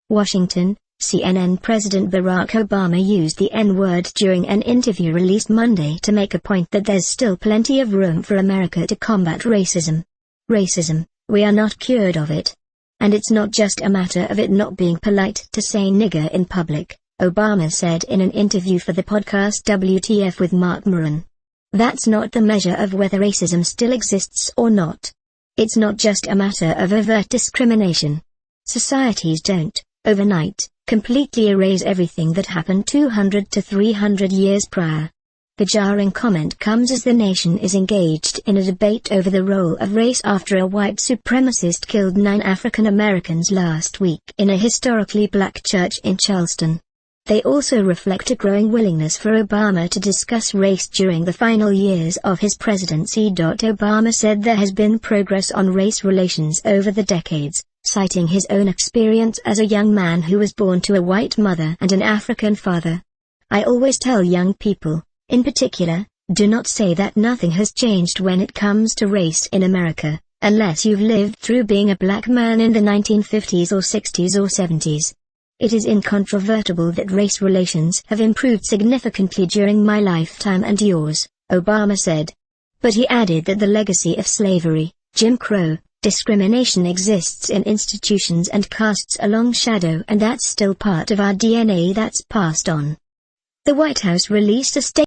Washington, CNN. President Barack Obama used the N-word during an interview released Monday to make a point that there's still plenty of room for America to combat racism. We are not cured of it. And it's not just a matter of it not being polite to say nigger in public, Obama said in an interview for the podcast WTF with Marc Maron. That's not the measure of whether racism still exists or not. It's not just a matter of overt discrimination. Societies don't, overnight, completely erase everything that happened 200 to 300 years prior. The jarring comment comes as the nation is engaged in a debate over the role of race after a white supremacist killed 9 African Americans last week in a historically black church in Charleston. They also reflect a growing willingness for Obama to discuss race during the final years of his presidency. Obama said there has been progress on race relations over the decades, citing his own experience as a young man who was born to a white mother and an African father. I always tell young people, in particular, do not say that nothing has changed when it comes to race in America, unless you've lived through being a black man in the 1950s or 60s or 70s. It is incontrovertible that race relations have improved significantly during my lifetime and yours, Obama said. But he added that the legacy of slavery, Jim Crow, discrimination exists in institutions and casts a long shadow, and that's still part of our DNA that's passed on. The White House released a statement